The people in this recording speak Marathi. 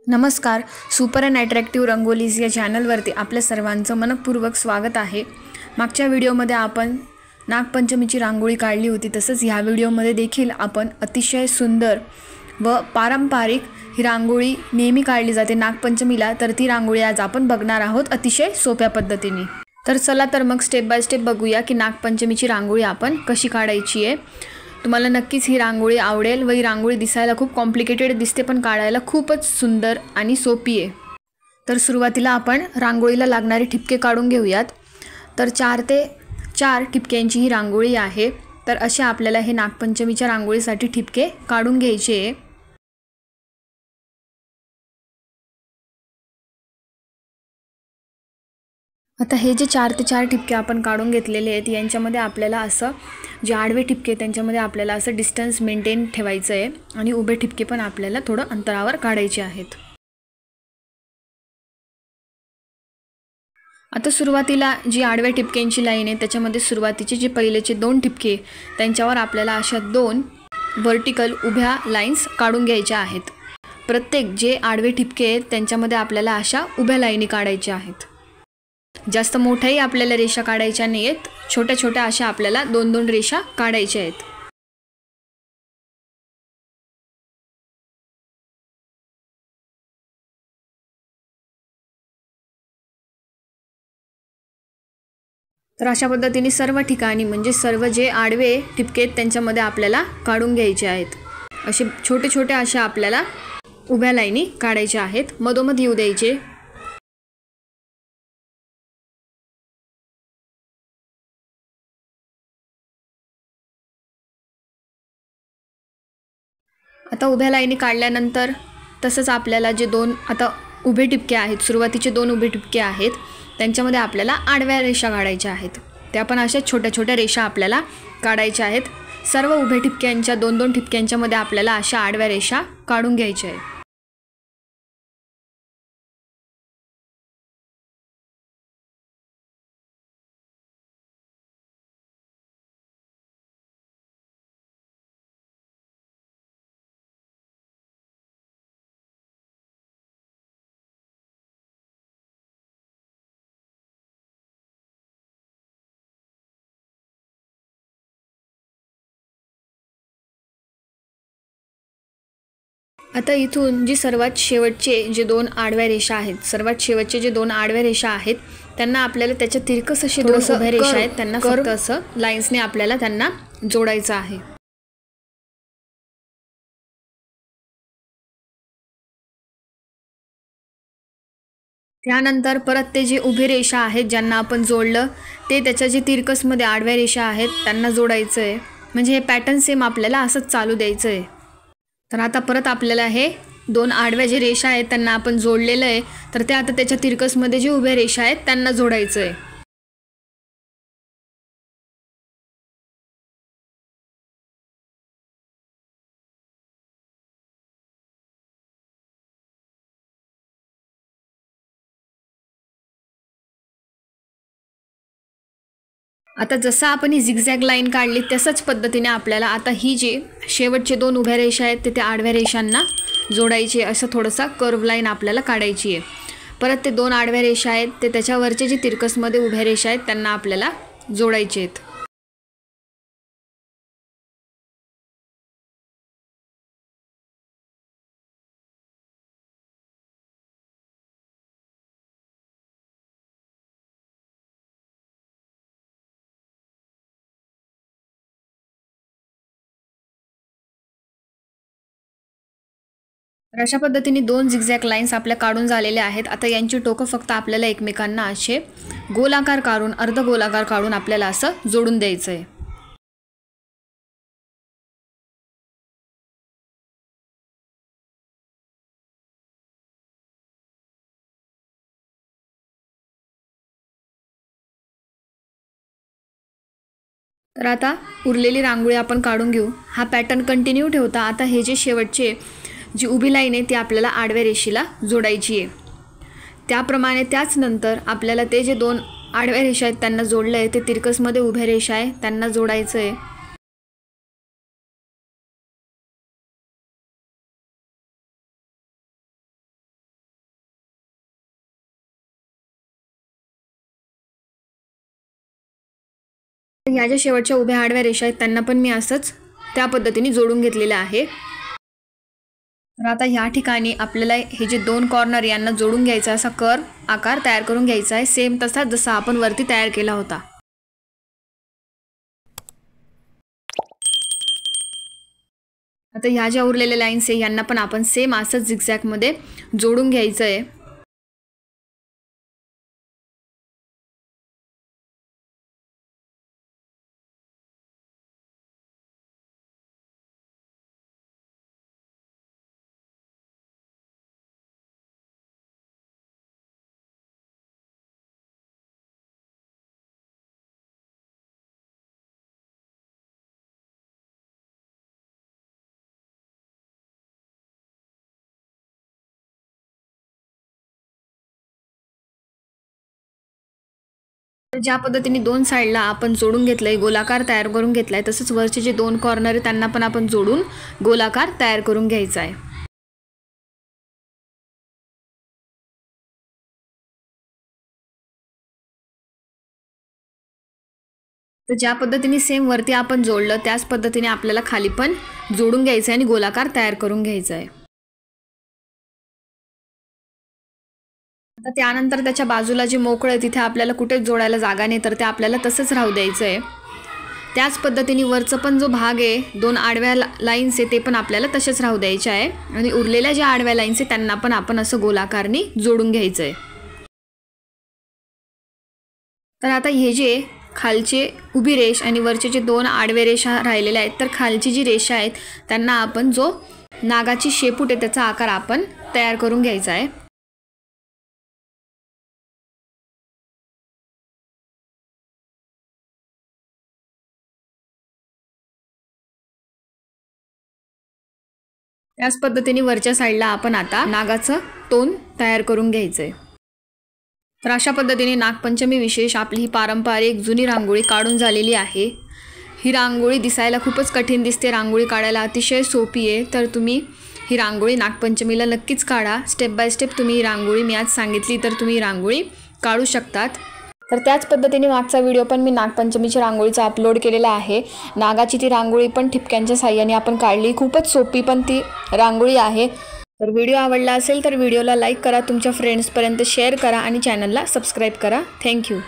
नमस्कार. सुपर अँड अट्रॅक्टिव्ह रंगोलीज या चॅनलवरती आपल्या सर्वांचं मनपूर्वक स्वागत आहे. मागच्या व्हिडिओमध्ये आपण नागपंचमीची रांगोळी काढली होती. तसंच ह्या व्हिडिओमध्ये देखील आपण अतिशय सुंदर व पारंपरिक ही रांगोळी नेहमी काढली जाते नागपंचमीला, तर ती रांगोळी आज आपण बघणार आहोत अतिशय सोप्या पद्धतीने. तर चला तर मग स्टेप बाय स्टेप बघूया की नागपंचमीची रांगोळी आपण कशी काढायची आहे. तुम्हाला नक्कीच ही रांगोळी आवडेल व ही रांगोळी दिसायला खूप कॉम्प्लिकेटेड दिसते, पण काढायला खूपच सुंदर आणि सोपी आहे. तर सुरुवातीला आपण रांगोळीला लागणारे ठिपके काढून घेऊयात. तर 4 ते 4 ठिपक्यांची ही रांगोळी आहे. तर अशा आपल्याला हे नागपंचमीच्या रांगोळीसाठी ठिपके काढून घ्यायचे आहे. आता हे जे 4 ते 4 ठिपके आपण काढून घेतलेले आहेत, यांच्यामध्ये आपल्याला असं जे आडवे ठिपके त्यांच्यामध्ये आपल्याला असं डिस्टन्स मेंटेन ठेवायचं आहे आणि उभे ठिपके पण आपल्याला थोडं अंतरावर काढायचे आहेत. आता सुरुवातीला जी आडव्या ठिपक्यांची लाईन आहे त्याच्यामध्ये सुरुवातीचे जे पहिलेचे 2 ठिपके त्यांच्यावर आपल्याला अशा 2 व्हर्टिकल उभ्या लाईन्स काढून घ्यायच्या आहेत. प्रत्येक जे आडवे ठिपके आहेत त्यांच्यामध्ये आपल्याला अशा उभ्या लाईनी काढायच्या आहेत. जास्त मोठ्याही आपल्याला रेषा काढायच्या नाही आहेत, छोट्या छोट्या अशा आपल्याला 2-2 रेषा काढायच्या आहेत. तर अशा पद्धतीने सर्व ठिकाणी म्हणजे सर्व जे आडवे ठिपके आहेत त्यांच्यामध्ये आपल्याला काढून घ्यायचे आहेत. असे छोटे छोटे अशा आपल्याला उभ्या लाईनी काढायच्या आहेत, मधोमध येऊ द्यायचे. आता उभ्या लाईनी काढल्यानंतर तसंच आपल्याला जे 2 आता उभे ठिपके आहेत, सुरुवातीचे 2 उभे ठिपके आहेत त्यांच्यामध्ये आपल्याला आडव्या रेषा काढायच्या आहेत. त्या पण अशा छोट्या छोट्या रेषा आपल्याला काढायच्या आहेत. सर्व उभे ठिपक्यांच्या 2-2 ठिपक्यांच्या मध्ये आपल्याला अशा आडव्या रेषा काढून घ्यायच्या आहेत. आता इथून जी सर्वात शेवटचे जे 2 आडव्या रेषा आहेत, सर्वात शेवटचे जे 2 आडव्या रेषा आहेत त्यांना आपल्याला त्याच्या तिरकस असे 2 उभ्या रेषा आहेत त्यांना फक्त असं लाईन्सने आपल्याला त्यांना जोडायचं आहे. त्यानंतर परत ते जे उभे रेषा आहेत ज्यांना आपण जोडलं ते त्याच्या जे तिरकसमध्ये आडव्या रेषा आहेत त्यांना जोडायचं आहे. म्हणजे हे पॅटर्न सेम आपल्याला असंच चालू द्यायचं आहे. तर आता परत आपल्याला हे 2 आडव्या जे रेषा आहेत त्यांना आपण जोडलेलं आहे, तर ते आता त्याच्या तिरकसमध्ये जे उभ्या रेषा आहेत त्यांना जोडायचं आहे. आता जसं आपण ही झिगझॅग लाईन काढली तसंच पद्धतीने आपल्याला आता ही जे शेवटचे 2 उभ्या रेषा आहेत ते त्या आडव्या रेषांना जोडायची आहे. असं थोडंसं कर्व लाईन आपल्याला काढायची आहे. परत ते 2 आडव्या रेषा आहेत ते त्याच्यावरचे जे तिरकसमध्ये उभ्या रेषा आहेत त्यांना आपल्याला जोडायचे आहेत. तर अशा पद्धतीने 2 झिगझॅग लाईन्स आपल्या काढून झालेल्या आहेत. आता यांची टोकं फक्त आपल्याला एकमेकांना असे गोलाकार काढून अर्ध गोलाकार काढून आपल्याला असं जोडून द्यायचं आहे. तर आता उरलेली रांगोळी आपण काढून घेऊ. हा पॅटर्न कंटिन्यू ठेवता आता हे जे शेवटचे जी उभी लाईन आहे ती आपल्याला आडव्या रेषेला जोडायची आहे. त्याप्रमाणे त्याच नंतर आपल्याला ते जे 2 आडव्या रेषा आहेत त्यांना जोडलं आहे ते तिरकसमध्ये उभ्या रेषा आहे त्यांना जोडायचं आहे. ह्या ज्या शेवटच्या उभ्या आडव्या रेषा आहेत त्यांना पण मी असंच त्या पद्धतीने जोडून घेतलेलं आहे। तर आता ह्या ठिकाणी आपल्याला हे जे दोन कॉर्नर यांना जोडून घ्यायचा असा कर्व आकार तयार करून घ्यायचा आहे, सेम तसाच जसा आपण वरती तयार केला होता। आता ह्या ज्या उरलेल्या लाईन्स आहे यांना पण आपण सेम असंच झिगझॅग मध्ये जोडून घ्यायचं आहे। ज्या पद्धतीने दोन साइडला आपण जोडून घेतलंय, गोलाकार तयार करून घेतलाय, तसंच वरचे जे दोन कॉर्नर आहेत त्यांना पण आपण जोडून गोलाकार तयार करून घ्यायचा आहे। तर ज्या पद्धतीने सेम वरती आपण जोडलं त्याच पद्धतीने आपल्याला खाली पण जोडून घ्यायचं आहे आणि गोलाकार तयार करून घ्यायचा आहे। आता त्यानंतर त्याच्या बाजूला जे मोकळं आहे तिथे आपल्याला कुठेच जोडायला जागा नाही, तर ते आपल्याला तसंच राहू द्यायचं आहे। त्याच पद्धतीने वरचा पण जो भाग आहे, दोन आडव्या लाईन्स आहे ते पण आपल्याला तसेच राहू द्यायचे आहे आणि उरलेल्या ज्या आडव्या लाईन्स आहे त्यांना पण आपण असं गोलाकारने जोडून घ्यायचं आहे। तर आता हे जे खालचे उभी रेष आणि वरचे जे दोन आडवे रेषा राहिलेल्या आहेत, तर खालची जी रेषा आहेत त्यांना आपण जो नागाची शेपूट आहे त्याचा आकार आपण तयार करून घ्यायचा आहे। त्याच पद्धतीने वरच्या साईडला आपण आता नागाचं तोंड तयार करून घ्यायचंय। तर अशा पद्धतीने नागपंचमी विशेष आपली ही पारंपरिक जुनी रांगोळी काढून झालेली आहे। ही रांगोळी दिसायला खूपच कठीण दिसते, रांगोळी काढायला अतिशय सोपी आहे। तर तुम्ही ही रांगोळी नागपंचमीला नक्कीच काढा। स्टेप बाय स्टेप तुम्ही ही रांगोळी मी आज सांगितली तर तुम्ही ही रांगोळी काढू शकतात। तर त्याच पद्धतीने मागचा व्हिडिओ पण मी नागपंचमीच्या रांगोळीचा अपलोड केलेला आहे। नागाची ती रांगोळी पण ठिपक्यांच्या साहाय्याने आपण काढली, खूपच सोपी पण ती रांगोळी आहे। तर व्हिडिओ आवडला असेल तर व्हिडिओला लाईक करा, तुमच्या फ्रेंड्सपर्यंत शेअर करा आणि चॅनलला सबस्क्राईब करा। थँक्यू।